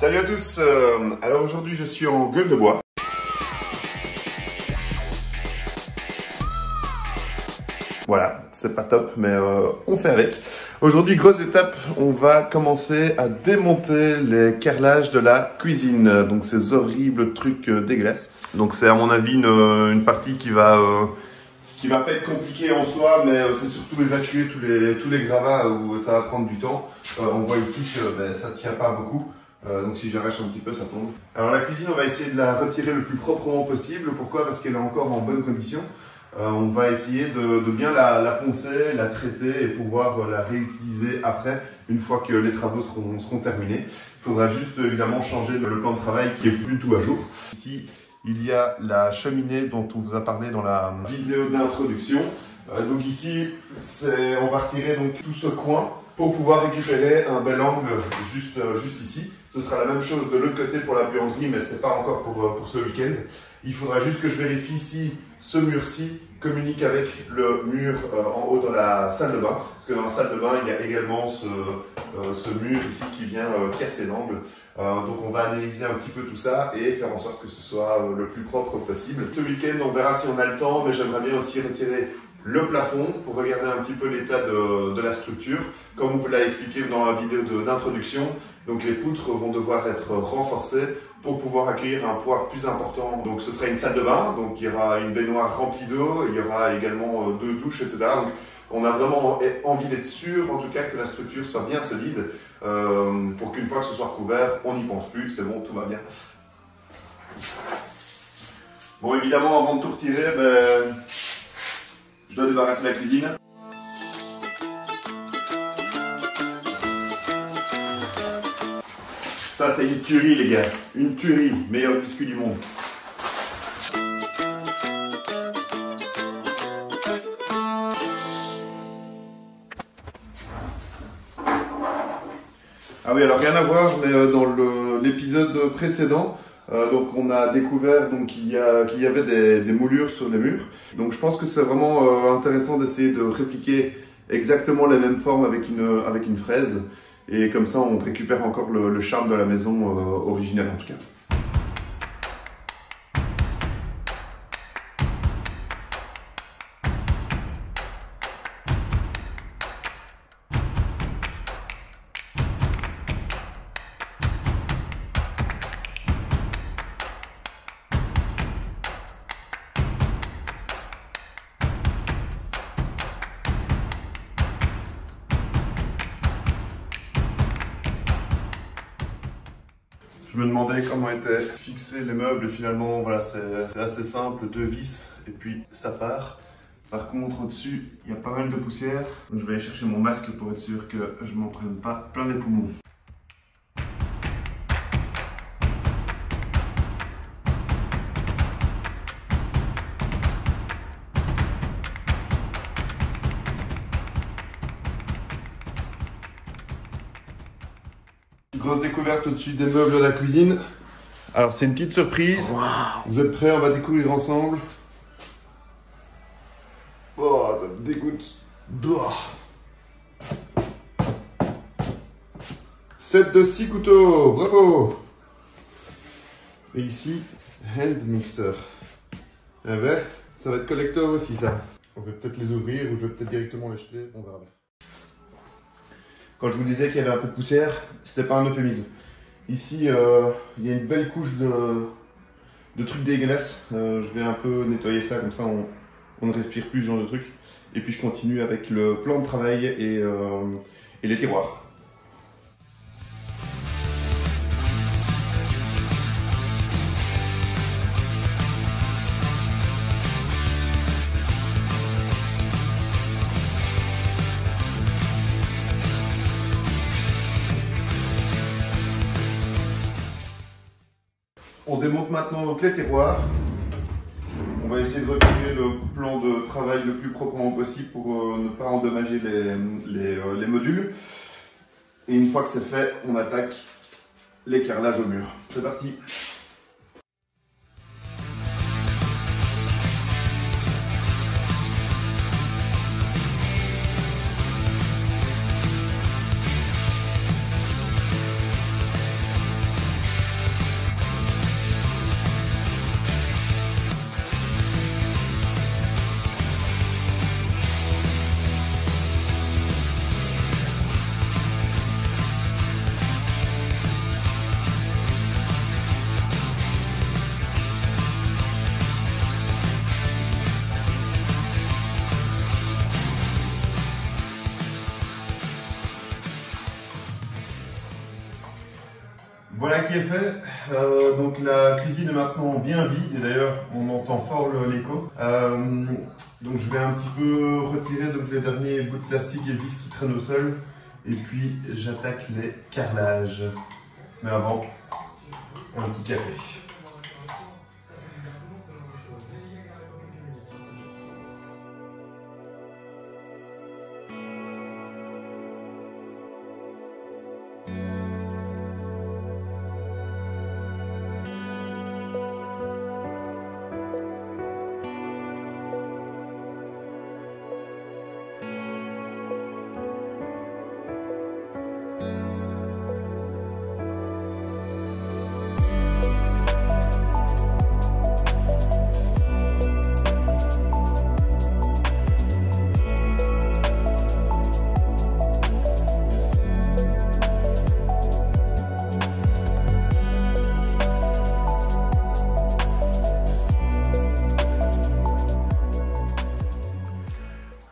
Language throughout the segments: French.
Salut à tous, alors aujourd'hui je suis en gueule de bois. Voilà, c'est pas top, mais on fait avec. Aujourd'hui, grosse étape, on va commencer à démonter les carrelages de la cuisine. Donc ces horribles trucs dégueulasses. Donc c'est à mon avis une partie qui va pas être compliquée en soi, mais c'est surtout évacuer tous les gravats où ça va prendre du temps. On voit ici que ça tient pas beaucoup. Donc si j'arrache un petit peu, ça tombe. Alors la cuisine, on va essayer de la retirer le plus proprement possible. Pourquoi? Parce qu'elle est encore en bonne condition. On va essayer de bien la poncer, la traiter et pouvoir la réutiliser après, une fois que les travaux seront terminés. Il faudra juste évidemment changer le plan de travail qui est plus tout à jour. Ici, il y a la cheminée dont on vous a parlé dans la vidéo d'introduction. Donc ici, on va retirer donc tout ce coin pour pouvoir récupérer un bel angle juste ici. Ce sera la même chose de l'autre côté pour la buanderie, mais c'est pas encore pour ce week-end. Il faudra juste que je vérifie si ce mur-ci communique avec le mur en haut dans la salle de bain. Parce que dans la salle de bain, il y a également ce mur ici qui vient casser l'angle. Donc on va analyser un petit peu tout ça et faire en sorte que ce soit le plus propre possible. Ce week-end, on verra si on a le temps, mais j'aimerais bien aussi retirer le plafond pour regarder un petit peu l'état de la structure. Comme on vous l'a expliqué dans la vidéo d'introduction, donc les poutres vont devoir être renforcées pour pouvoir accueillir un poids plus important. Donc ce sera une salle de bain, donc il y aura une baignoire remplie d'eau, il y aura également 2 douches, etc. Donc on a vraiment envie d'être sûr, en tout cas, que la structure soit bien solide, pour qu'une fois que ce soit recouvert, on n'y pense plus, c'est bon, tout va bien. Bon, évidemment, avant de tout retirer, je dois débarrasser la cuisine. Ça, c'est une tuerie, les gars. Une tuerie. Meilleur biscuit du monde. Ah oui, alors rien à voir, mais dans l'épisode précédent, donc on a découvert qu'il y avait des moulures sur les murs. Donc je pense que c'est vraiment intéressant d'essayer de répliquer exactement les mêmes formes avec une fraise. Et comme ça, on récupère encore le charme de la maison originelle en tout cas. Je me demandais comment étaient fixés les meubles et finalement voilà, c'est assez simple, 2 vis et puis ça part. Par contre au-dessus il y a pas mal de poussière, donc je vais aller chercher mon masque pour être sûr que je m'en prenne pas plein les poumons. Grosse découverte au-dessus des meubles de la cuisine. Alors c'est une petite surprise. Wow. Vous êtes prêts? On va découvrir ensemble. Oh, ça me dégoûte. Set de 6 couteaux, bravo. Et ici, hand mixer. Eh ben, ça va être collector aussi ça. On va peut-être les ouvrir ou je vais peut-être directement les jeter, on verra bien. Quand je vous disais qu'il y avait un peu de poussière, c'était pas un euphémisme. Ici, il y a une belle couche de trucs dégueulasses. Je vais un peu nettoyer ça, comme ça on ne respire plus ce genre de trucs. Et puis je continue avec le plan de travail et les tiroirs. On démonte maintenant donc les tiroirs. On va essayer de retirer le plan de travail le plus proprement possible pour ne pas endommager les modules. Et une fois que c'est fait, on attaque les carrelages au mur. C'est parti! Voilà qui est fait. Donc la cuisine est maintenant bien vide et d'ailleurs on entend fort l'écho. Donc je vais un petit peu retirer donc, les derniers bouts de plastique et vis qui traînent au sol. Et puis j'attaque les carrelages. Mais avant, un petit café.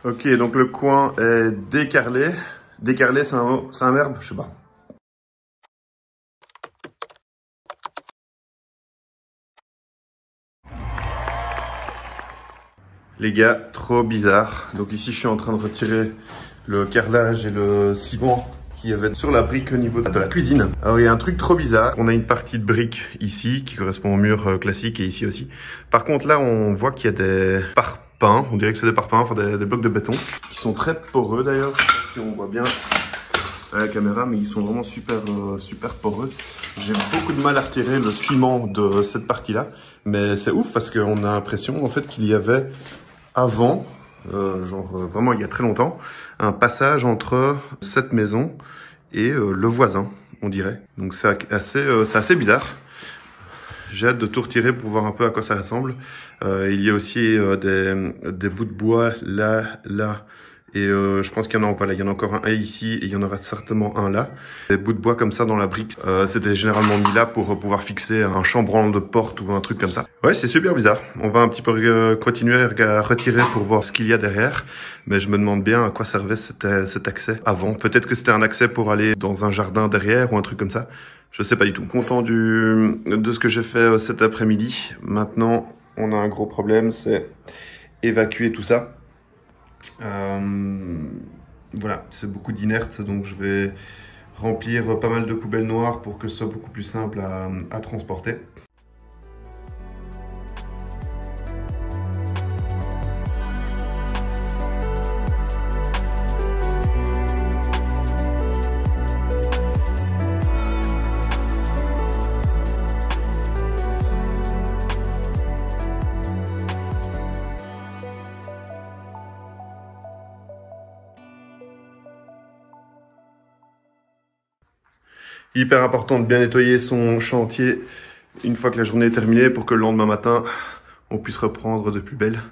Ok, donc le coin est décarrelé. Décarrelé, c'est un verbe? Je sais pas. Les gars, trop bizarre. Donc ici, je suis en train de retirer le carrelage et le ciment qu'il y avait sur la brique au niveau de la cuisine. Alors, il y a un truc trop bizarre. On a une partie de brique ici qui correspond au mur classique et ici aussi. Par contre, là, on voit qu'il y a des parpaings. On dirait que c'est des parpaings, enfin des blocs de béton qui sont très poreux d'ailleurs. Je sais pas si on voit bien à la caméra, mais ils sont vraiment super poreux. J'ai beaucoup de mal à retirer le ciment de cette partie-là, mais c'est ouf parce qu'on a l'impression en fait qu'il y avait avant, vraiment il y a très longtemps, un passage entre cette maison et le voisin, on dirait. Donc c'est assez bizarre. J'ai hâte de tout retirer pour voir un peu à quoi ça ressemble. Il y a aussi des bouts de bois là, et je pense qu'il y en a pas là. Il y en a encore un ici et il y en aura certainement un là. Des bouts de bois comme ça dans la brique. C'était généralement mis là pour pouvoir fixer un chambranle de porte ou un truc comme ça. Ouais, c'est super bizarre. On va un petit peu continuer à retirer pour voir ce qu'il y a derrière. Mais je me demande bien à quoi servait cet accès avant. Peut-être que c'était un accès pour aller dans un jardin derrière ou un truc comme ça. Je sais pas du tout. Content de ce que j'ai fait cet après-midi. Maintenant, on a un gros problème, c'est évacuer tout ça. Voilà, c'est beaucoup d'inertes, donc je vais remplir pas mal de poubelles noires pour que ce soit beaucoup plus simple à transporter. Hyper important de bien nettoyer son chantier une fois que la journée est terminée pour que le lendemain matin, on puisse reprendre de plus belle.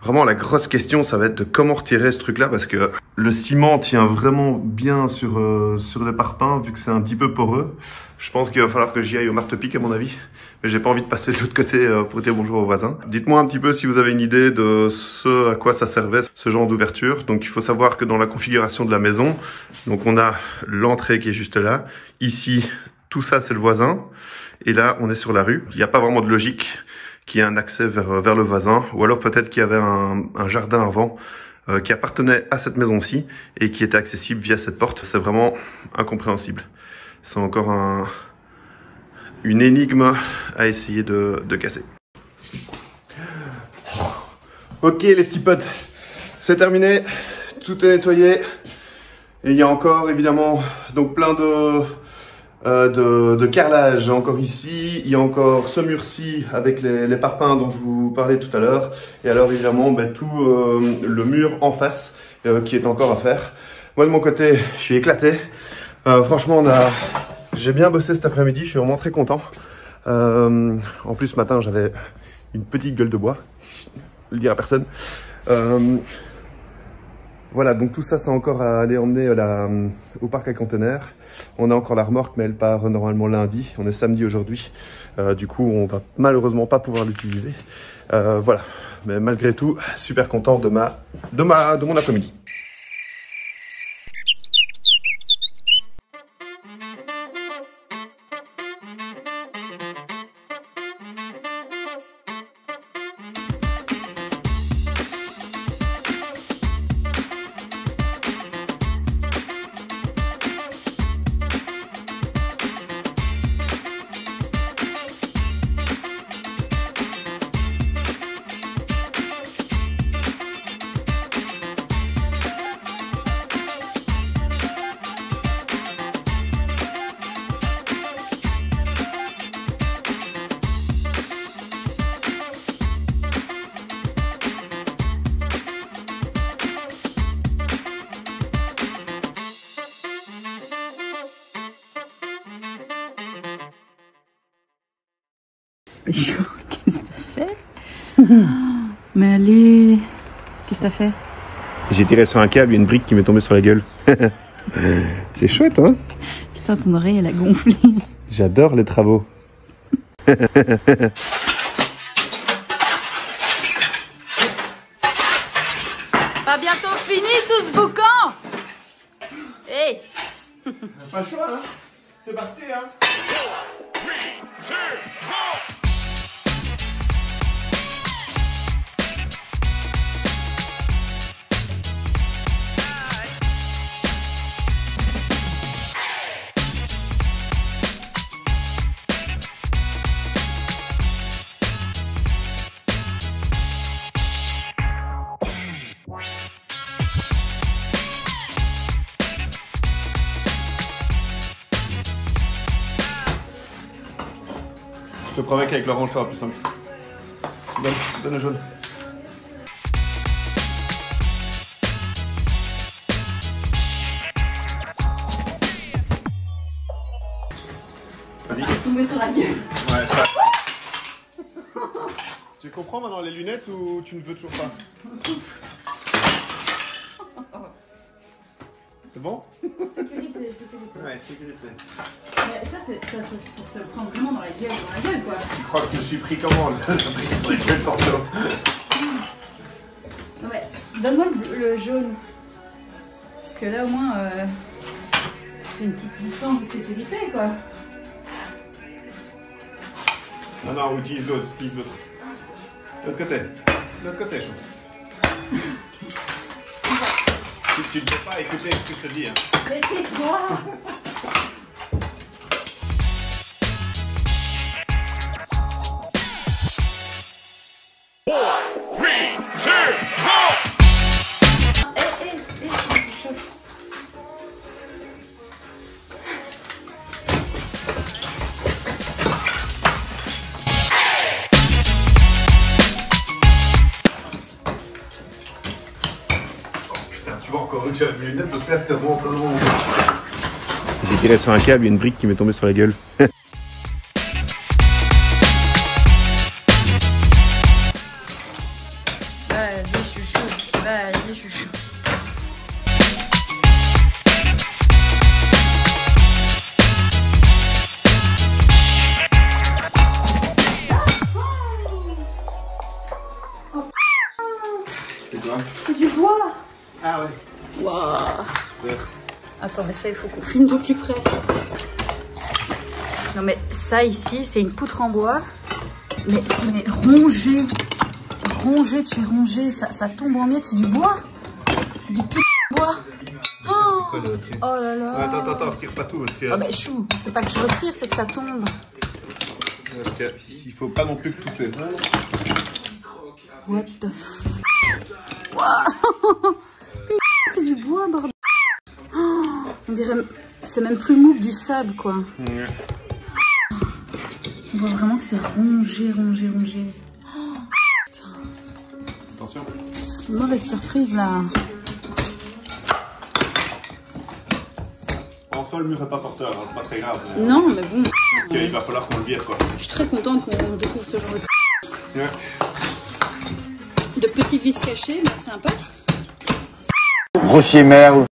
Vraiment, la grosse question, ça va être de comment retirer ce truc-là parce que le ciment tient vraiment bien sur le parpaing vu que c'est un petit peu poreux. Je pense qu'il va falloir que j'y aille au marteau-pic à mon avis. Mais j'ai pas envie de passer de l'autre côté pour dire bonjour aux voisins. Dites-moi un petit peu si vous avez une idée de ce à quoi ça servait, ce genre d'ouverture. Donc il faut savoir que dans la configuration de la maison, donc on a l'entrée qui est juste là. Ici, tout ça c'est le voisin. Et là, on est sur la rue. Il n'y a pas vraiment de logique qu'il y ait un accès vers le voisin. Ou alors peut-être qu'il y avait un jardin avant qui appartenait à cette maison-ci et qui était accessible via cette porte. C'est vraiment incompréhensible. C'est encore une énigme à essayer de casser. Ok les petits potes, c'est terminé. Tout est nettoyé. Et il y a encore évidemment donc plein de carrelage encore ici, il y a encore ce mur-ci avec les parpaings dont je vous parlais tout à l'heure, et alors évidemment tout le mur en face qui est encore à faire. Moi de mon côté, je suis éclaté. Franchement, j'ai bien bossé cet après-midi, je suis vraiment très content. En plus, ce matin, j'avais une petite gueule de bois, je le dire à personne. Voilà, donc tout ça, c'est encore à aller emmener au parc à containers. On a encore la remorque, mais elle part normalement lundi. On est samedi aujourd'hui. Du coup, on va malheureusement pas pouvoir l'utiliser. Voilà, mais malgré tout, super content de mon après-midi. Pécho, qu'est-ce que t'as fait? Mais allez, qu'est-ce que t'as fait? J'ai tiré sur un câble, il y a une brique qui m'est tombée sur la gueule. C'est chouette, hein? Putain, ton oreille, elle a gonflé. J'adore les travaux. Pas bientôt fini tout ce boucan? Hey. Pas le choix, hein? C'est parti, hein? Je te promets qu'avec l'orange, ça sera plus simple. Donne le jaune. Vas-y. Tomber sur la gueule. Ouais, ça. Tu comprends maintenant les lunettes ou tu ne veux toujours pas? C'est bon? Sécurité. Ouais, sécurité. Mais ça, c'est pour se le prendre vraiment dans la gueule, quoi. Tu crois que je me suis pris comment? Le truc de torpedo. Ouais, donne-moi le jaune. Parce que là, au moins, j'ai une petite distance de sécurité, quoi. Non, utilise l'autre, L'autre côté. L'autre côté, je trouve. Tu ne peux pas écouter ce que je te dis. Hein. Mais tais-toi! Encore une mes lunettes parce que là c'était vraiment pas long. J'ai tiré sur un câble, il y a une brique qui m'est tombée sur la gueule. Vas-y chouchou. C'est quoi? C'est du bois. Ah ouais. Waouh. Attends, mais ça, il faut qu'on filme de plus près. Non, mais ça ici, c'est une poutre en bois. Mais c'est rongé. Rongé de chez rongé. Ça tombe en miettes. C'est du bois. C'est du putain de bois. Oh, oh là là. Attends, retire pas tout parce que. Ah, ben chou. C'est pas que je retire, c'est que ça tombe. Parce que il faut pas non plus que tout c'est. What the f. Waouh. C'est du bois, bordel. Oh, on dirait, c'est même plus mou que du sable, quoi. Ouais. On voit vraiment que c'est rongé. Oh, putain. Attention. C'est une mauvaise surprise, là. En soi, le mur est pas porteur, hein, c'est pas très grave. Non, mais bon. Il va falloir qu'on le vire, quoi. Je suis très contente qu'on découvre ce genre Ouais. de petits vis cachés, mais sympa. Grossier merde.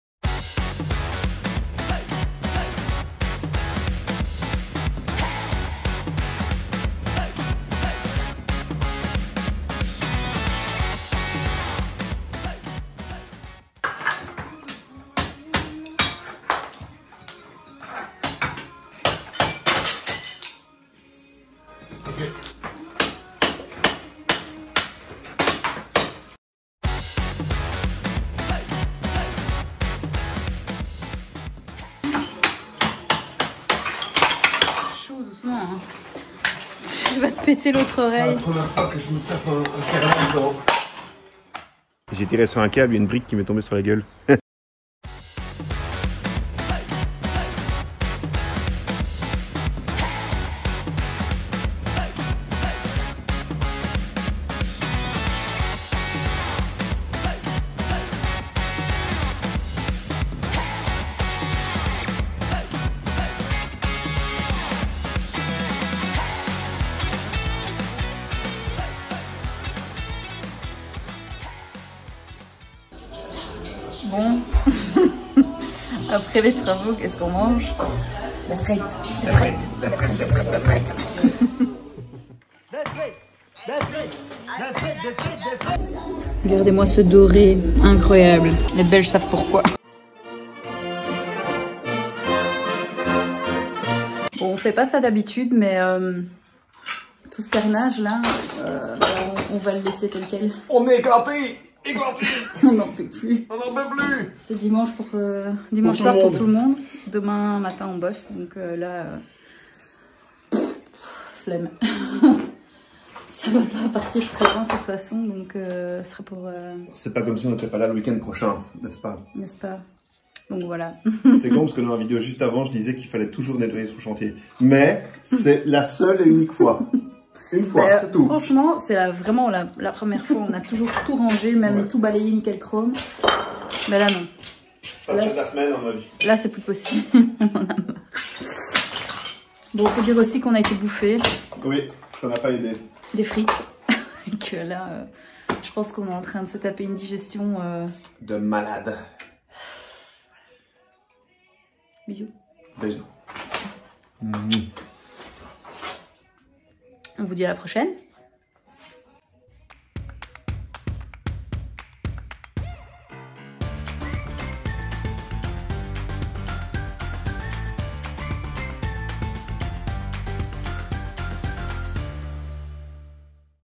Doucement, hein. Tu vas te péter l'autre oreille. La première fois que je me tape un carré dedans. J'ai tiré sur un câble, il y a une brique qui m'est tombée sur la gueule. Bon, après les travaux, qu'est-ce qu'on mange? La frite, la frite, la frite, la frite, la frite. Regardez-moi ce doré, incroyable. Les Belges savent pourquoi. Bon, on fait pas ça d'habitude, mais tout ce carnage là, on va le laisser tel quel. On est éclaté. On n'en peut plus. On n'en peut plus. C'est dimanche pour dimanche soir pour tout le monde. Demain matin on bosse, donc là, flemme. Ça va pas partir très loin de toute façon, donc ce serait pour. C'est pas comme si on n'était pas là le week-end prochain, n'est-ce pas? N'est-ce pas? Donc voilà. C'est con parce que dans la vidéo juste avant, je disais qu'il fallait toujours nettoyer son chantier. Mais c'est la seule et unique fois. Une fois, c'est tout. Franchement, c'est vraiment la première fois. On a toujours tout rangé, même tout balayé nickel chrome. Mais là, non. Là, c'est la semaine, à mon avis. Là, c'est plus possible. On en a marre. Bon, faut dire aussi qu'on a été bouffé. Oui, ça n'a pas aidé. Des frites. Et que là, je pense qu'on est en train de se taper une digestion. De malade. Bisous. Bisous. On vous dit à la prochaine.